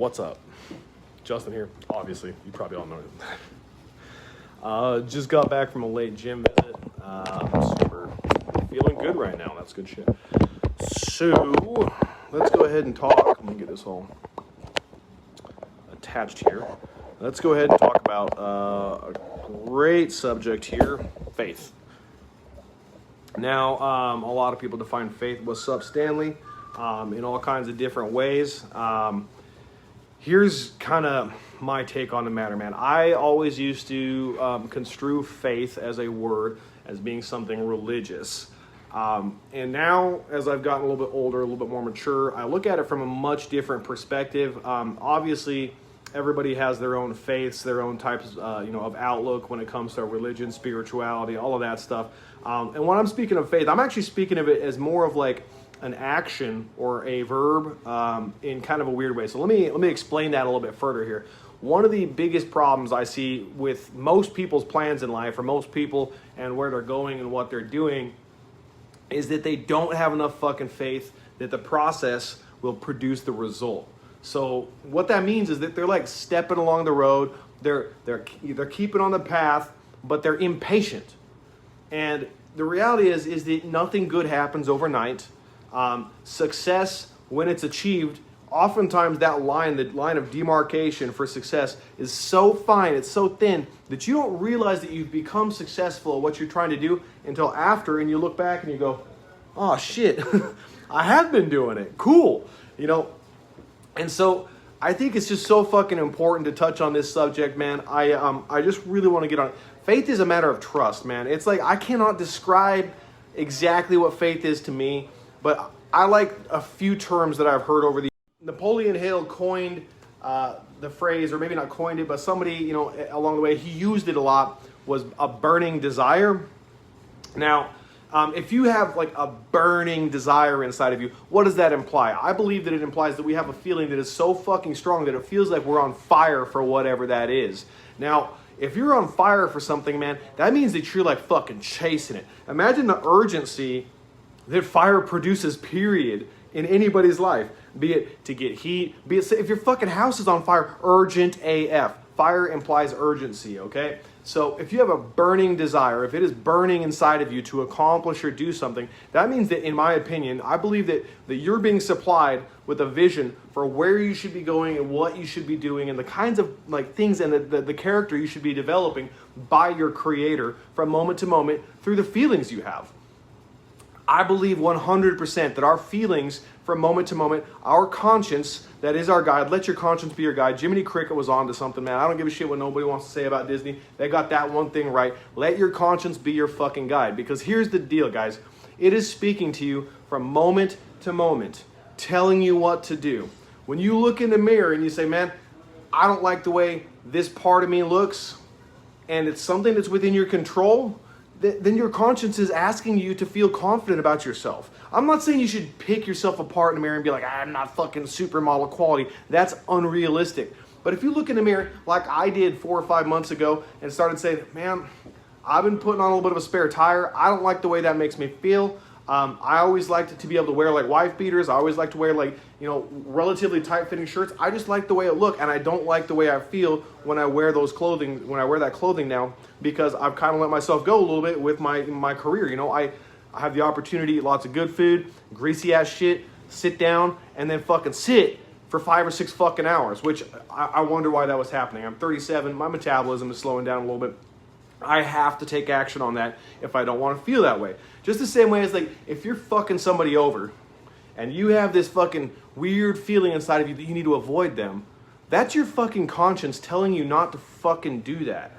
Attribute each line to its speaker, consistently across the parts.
Speaker 1: What's up? Justin here, obviously. You probably all know it. Just got back from a late gym visit. Super feeling good right now. That's good shit. So, let's go ahead and talk. Let me get this all attached here. Let's go ahead and talk about a great subject here, faith. Now, a lot of people define faith. What's up, Stanley? In all kinds of different ways. Here's kind of my take on the matter, man. I always used to construe faith as a word, as being something religious. And now, as I've gotten a little bit older, a little bit more mature, I look at it from a much different perspective. Obviously, everybody has their own faiths, their own types, of outlook when it comes to religion, spirituality, all of that stuff. And when I'm speaking of faith, I'm actually speaking of it as more of like an action or a verb in kind of a weird way. So let me explain that a little bit further here. One of the biggest problems I see with most people's plans in life, or most people and where they're going and what they're doing, is that they don't have enough fucking faith that the process will produce the result. So what that means is that they're like stepping along the road, they're keeping on the path, but they're impatient. And the reality is that nothing good happens overnight. Success, when it's achieved, oftentimes that line, the line of demarcation for success, is so fine, it's so thin, that you don't realize that you've become successful at what you're trying to do until after, and you look back and you go, oh shit, I have been doing it, cool, And so I think it's just so fucking important to touch on this subject, man. I just really want to get on it. Faith is a matter of trust, man. It's like I cannot describe exactly what faith is to me, but I like a few terms that I've heard over the years. Napoleon Hill coined the phrase, or maybe not coined it, but somebody, along the way, he used it a lot, was a burning desire. Now, if you have like a burning desire inside of you, what does that imply? I believe that it implies that we have a feeling that is so fucking strong that it feels like we're on fire for whatever that is. Now, if you're on fire for something, man, that means that you're like fucking chasing it. Imagine the urgency that fire produces, period, in anybody's life. Be it to get heat, be it if your fucking house is on fire, urgent AF. Fire implies urgency, okay? So if you have a burning desire, if it is burning inside of you to accomplish or do something, that means that, in my opinion, I believe that you're being supplied with a vision for where you should be going and what you should be doing and the kinds of like things and the character you should be developing by your creator from moment to moment through the feelings you have. I believe 100% that our feelings from moment to moment, our conscience, that is our guide. Let your conscience be your guide. Jiminy Cricket was on to something, man. I don't give a shit what nobody wants to say about Disney. They got that one thing right. Let your conscience be your fucking guide. Because here's the deal, guys. It is speaking to you from moment to moment, telling you what to do. When you look in the mirror and you say, man, I don't like the way this part of me looks, and it's something that's within your control, then your conscience is asking you to feel confident about yourself. I'm not saying you should pick yourself apart in the mirror and be like, I'm not fucking supermodel quality. That's unrealistic. But if you look in the mirror like I did 4 or 5 months ago and started saying, man, I've been putting on a little bit of a spare tire. I don't like the way that makes me feel. I always liked to be able to wear like wife beaters. I always like to wear like, relatively tight fitting shirts. I just like the way it look, and I don't like the way I feel when I wear that clothing now, because I've kind of let myself go a little bit with my career. I have the opportunity to eat lots of good food, greasy ass shit, sit down, and then fucking sit for 5 or 6 fucking hours, which I wonder why that was happening. I'm 37, my metabolism is slowing down a little bit. I have to take action on that if I don't want to feel that way. Just the same way as like if you're fucking somebody over and you have this fucking weird feeling inside of you that you need to avoid them, that's your fucking conscience telling you not to fucking do that.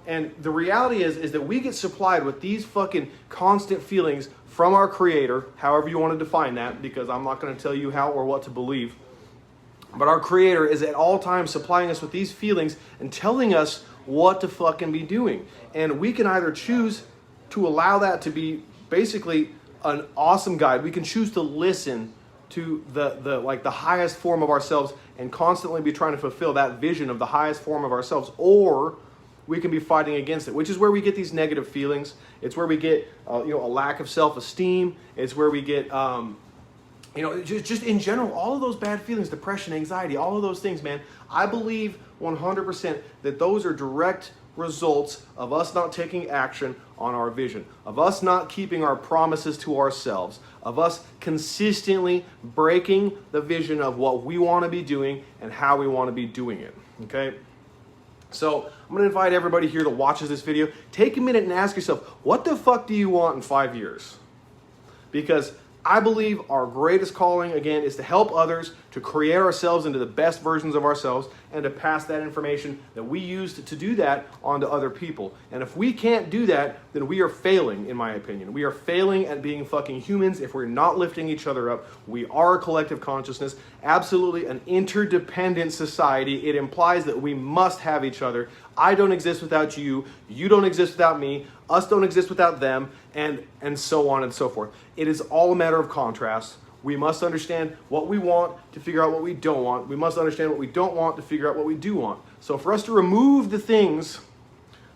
Speaker 1: And the reality is that we get supplied with these fucking constant feelings from our creator, however you want to define that, because I'm not going to tell you how or what to believe. But our creator is at all times supplying us with these feelings and telling us what to fucking be doing. And we can either choose to allow that to be basically an awesome guide. We can choose to listen to the highest form of ourselves and constantly be trying to fulfill that vision of the highest form of ourselves, or we can be fighting against it, which is where we get these negative feelings. It's where we get a lack of self-esteem. It's where we get just in general, all of those bad feelings, depression, anxiety, all of those things, man, I believe 100% that those are direct results of us not taking action on our vision, of us not keeping our promises to ourselves, of us consistently breaking the vision of what we want to be doing and how we want to be doing it, okay? So I'm going to invite everybody here that watches this video, take a minute and ask yourself, what the fuck do you want in 5 years? Because I believe our greatest calling, again, is to help others, to create ourselves into the best versions of ourselves, and to pass that information that we used to do that on to other people. And if we can't do that, then we are failing, in my opinion. We are failing at being fucking humans if we're not lifting each other up. We are a collective consciousness, absolutely an interdependent society. It implies that we must have each other. I don't exist without you. You don't exist without me. Us don't exist without them, and so on and so forth. It is all a matter of contrast. We must understand what we want to figure out what we don't want. We must understand what we don't want to figure out what we do want. So for us to remove the things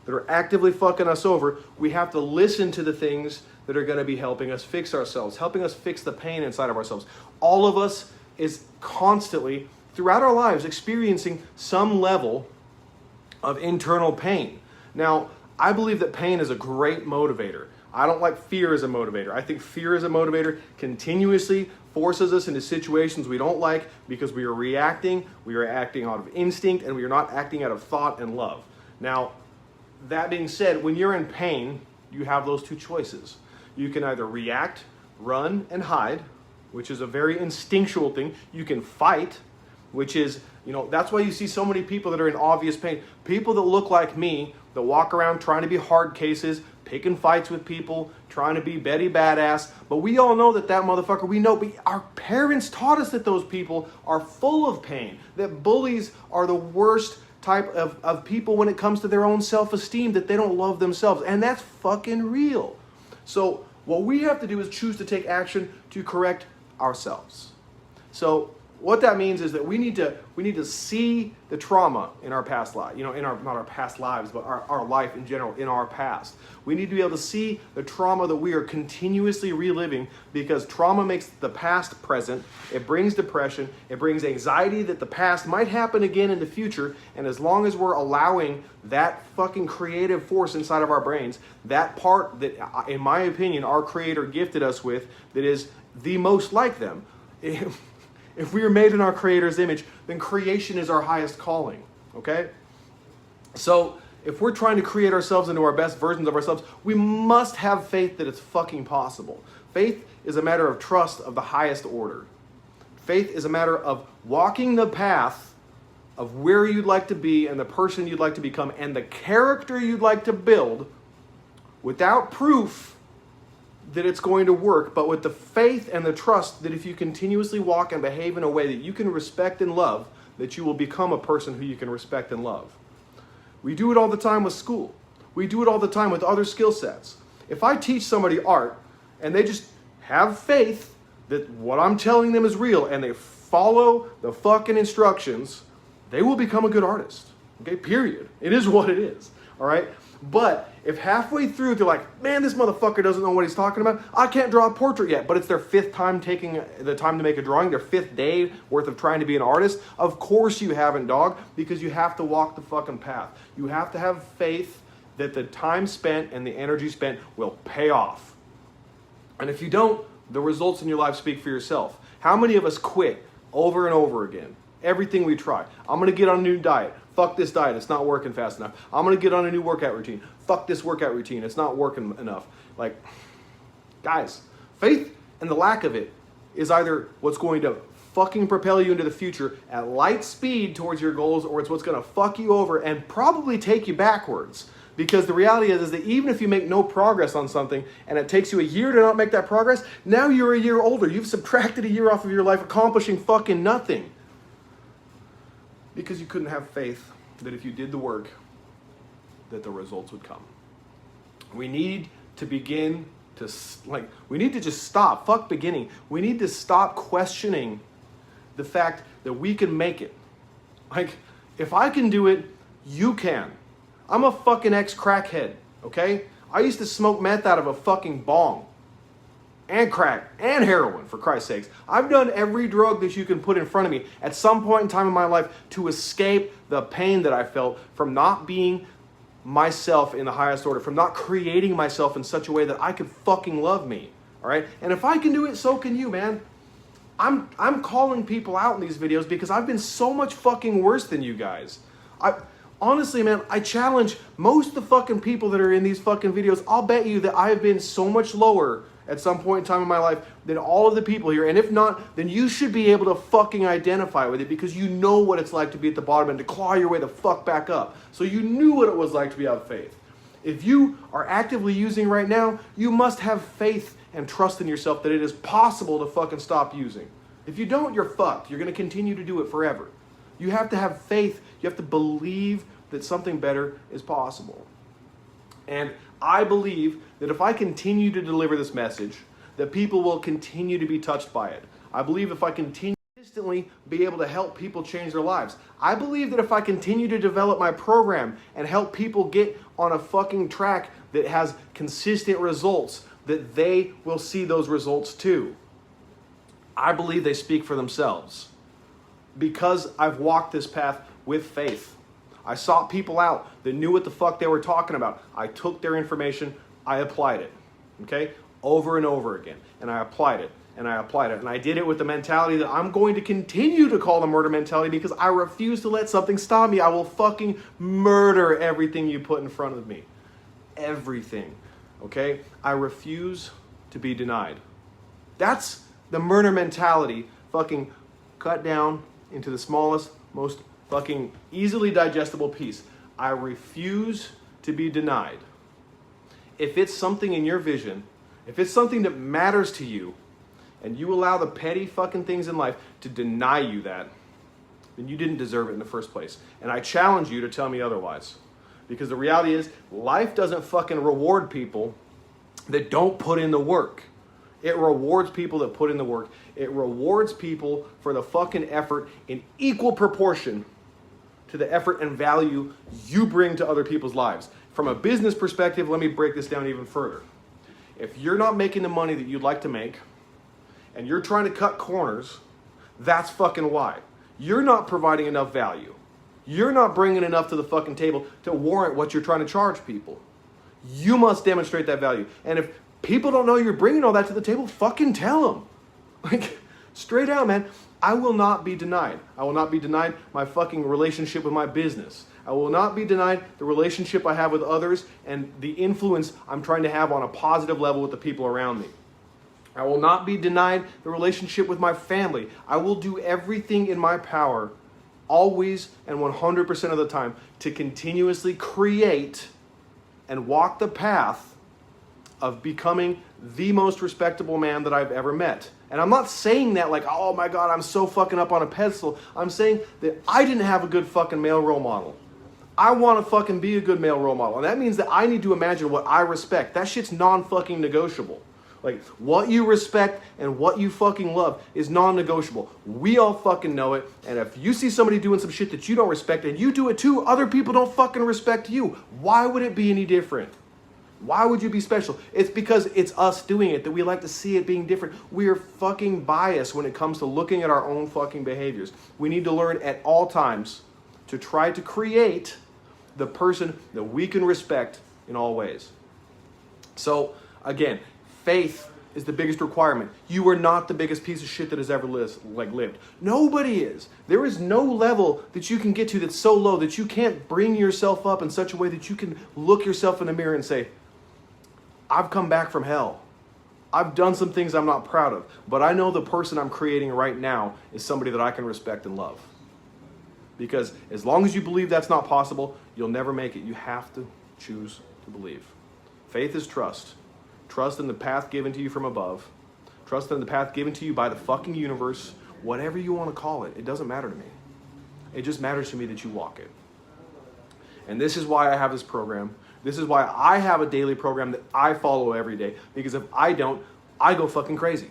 Speaker 1: that are actively fucking us over, we have to listen to the things that are going to be helping us fix ourselves, helping us fix the pain inside of ourselves. All of us is constantly, throughout our lives, experiencing some level of internal pain. Now, I believe that pain is a great motivator. I don't like fear as a motivator. I think fear as a motivator continuously forces us into situations we don't like because we are acting out of instinct, and we are not acting out of thought and love. Now, that being said, when you're in pain, you have those two choices. You can either react, run, and hide, which is a very instinctual thing. You can fight, which is, that's why you see so many people that are in obvious pain. People that look like me, that walk around trying to be hard cases, picking fights with people, trying to be Betty Badass. But we all know that motherfucker, we know, but our parents taught us that those people are full of pain, that bullies are the worst type of people when it comes to their own self-esteem, that they don't love themselves. And that's fucking real. So what we have to do is choose to take action to correct ourselves. So what that means is that we need to see the trauma in our past life, not our past lives, but our life in general, in our past. We need to be able to see the trauma that we are continuously reliving, because trauma makes the past present. It brings depression. It brings anxiety that the past might happen again in the future. And as long as we're allowing that fucking creative force inside of our brains, that part that, in my opinion, our Creator gifted us with, that is the most like them. If we are made in our Creator's image, then creation is our highest calling, okay? So if we're trying to create ourselves into our best versions of ourselves, we must have faith that it's fucking possible. Faith is a matter of trust of the highest order. Faith is a matter of walking the path of where you'd like to be and the person you'd like to become and the character you'd like to build without proof that it's going to work, but with the faith and the trust that if you continuously walk and behave in a way that you can respect and love, that you will become a person who you can respect and love. We do it all the time with school. We do it all the time with other skill sets. If I teach somebody art and they just have faith that what I'm telling them is real and they follow the fucking instructions, they will become a good artist. Okay, period. It is what it is. All right? But if halfway through they're like, man, this motherfucker doesn't know what he's talking about, I can't draw a portrait yet, but it's their 5th time taking the time to make a drawing, their 5th day worth of trying to be an artist, of course you haven't, dog, because you have to walk the fucking path. You have to have faith that the time spent and the energy spent will pay off. And if you don't, the results in your life speak for yourself. How many of us quit over and over again? Everything we try. I'm going to get on a new diet. Fuck this diet, it's not working fast enough. I'm going to get on a new workout routine. Fuck this workout routine, it's not working enough. Like, guys, faith and the lack of it is either what's going to fucking propel you into the future at light speed towards your goals, or it's what's going to fuck you over and probably take you backwards. Because the reality is that even if you make no progress on something and it takes you a year to not make that progress, now you're a year older. You've subtracted a year off of your life accomplishing fucking nothing. Because you couldn't have faith that if you did the work, that the results would come. We need to begin to, we need to just stop. Fuck beginning. We need to stop questioning the fact that we can make it. Like, if I can do it, you can. I'm a fucking ex-crackhead, okay? I used to smoke meth out of a fucking bong. and crack and heroin, for Christ's sakes. I've done every drug that you can put in front of me at some point in time in my life to escape the pain that I felt from not being myself in the highest order, from not creating myself in such a way that I could fucking love me. All right? And if I can do it, so can you, man. I'm calling people out in these videos because I've been so much fucking worse than you guys. Honestly, man, I challenge most of the fucking people that are in these fucking videos. I'll bet you that I have been so much lower at some point in time in my life than all of the people here. And if not, then you should be able to fucking identify with it because you know what it's like to be at the bottom and to claw your way the fuck back up. So you knew what it was like to be out of faith. If you are actively using right now, you must have faith and trust in yourself that it is possible to fucking stop using. If you don't, you're fucked. You're going to continue to do it forever. You have to have faith. You have to believe that something better is possible. And I believe that if I continue to deliver this message, that people will continue to be touched by it. I believe if I continue to consistently be able to help people change their lives. I believe that if I continue to develop my program and help people get on a fucking track that has consistent results, that they will see those results too. I believe they speak for themselves because I've walked this path with faith. I sought people out that knew what the fuck they were talking about. I took their information, I applied it, okay? Over and over again. And I applied it, and I applied it. And I did it with the mentality that I'm going to continue to call the murder mentality because I refuse to let something stop me. I will fucking murder everything you put in front of me. Everything, okay? I refuse to be denied. That's the murder mentality, fucking cut down into the smallest, most fucking easily digestible piece. I refuse to be denied. If it's something in your vision, if it's something that matters to you, and you allow the petty fucking things in life to deny you that, then you didn't deserve it in the first place. And I challenge you to tell me otherwise. Because the reality is, life doesn't fucking reward people that don't put in the work. It rewards people that put in the work. It rewards people for the fucking effort in equal proportion to the effort and value you bring to other people's lives. From a business perspective, let me break this down even further. If you're not making the money that you'd like to make, and you're trying to cut corners, that's fucking why. You're not providing enough value. You're not bringing enough to the fucking table to warrant what you're trying to charge people. You must demonstrate that value. And if people don't know you're bringing all that to the table, fucking tell them. Like, straight out, man. I will not be denied. I will not be denied my fucking relationship with my business. I will not be denied the relationship I have with others and the influence I'm trying to have on a positive level with the people around me. I will not be denied the relationship with my family. I will do everything in my power, always and 100% of the time, to continuously create and walk the path of becoming the most respectable man that I've ever met. And I'm not saying that like, oh my God, I'm so fucking up on a pedestal. I'm saying that I didn't have a good fucking male role model. I want to fucking be a good male role model. And that means that I need to imagine what I respect. That shit's non-fucking negotiable. Like, what you respect and what you fucking love is non-negotiable. We all fucking know it. And if you see somebody doing some shit that you don't respect and you do it too, other people don't fucking respect you. Why would it be any different? Why would you be special? It's because it's us doing it that we like to see it being different. We are fucking biased when it comes to looking at our own fucking behaviors. We need to learn at all times to try to create the person that we can respect in all ways. So, again, faith is the biggest requirement. You are not the biggest piece of shit that has ever lived. Nobody is. There is no level that you can get to that's so low that you can't bring yourself up in such a way that you can look yourself in the mirror and say, I've come back from hell. I've done some things I'm not proud of, but I know the person I'm creating right now is somebody that I can respect and love. Because as long as you believe that's not possible, you'll never make it. You have to choose to believe. Faith is trust. Trust in the path given to you from above. Trust in the path given to you by the fucking universe. Whatever you want to call it, it doesn't matter to me. It just matters to me that you walk it. And this is why I have this program. This is why I have a daily program that I follow every day. Because if I don't, I go fucking crazy.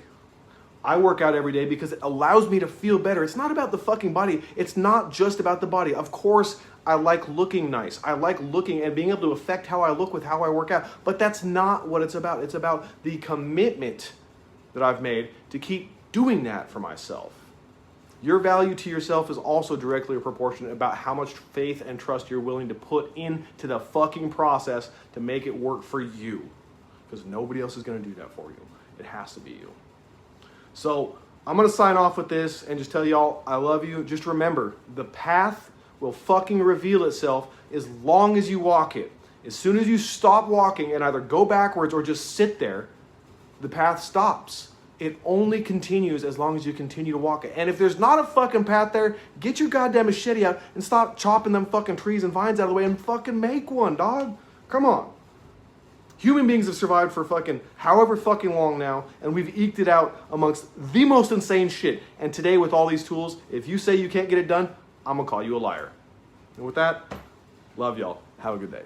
Speaker 1: I work out every day because it allows me to feel better. It's not about the fucking body. It's not just about the body. Of course, I like looking nice. I like looking and being able to affect how I look with how I work out. But that's not what it's about. It's about the commitment that I've made to keep doing that for myself. Your value to yourself is also directly proportionate about how much faith and trust you're willing to put into the fucking process to make it work for you. Because nobody else is going to do that for you. It has to be you. So I'm going to sign off with this and just tell y'all I love you. Just remember, the path will fucking reveal itself as long as you walk it. As soon as you stop walking and either go backwards or just sit there, the path stops. It only continues as long as you continue to walk it. And if there's not a fucking path there, get your goddamn machete out and stop chopping them fucking trees and vines out of the way and fucking make one, dog. Come on. Human beings have survived for fucking however fucking long now, and we've eked it out amongst the most insane shit. And today, with all these tools, if you say you can't get it done, I'm gonna call you a liar. And with that, love y'all. Have a good day.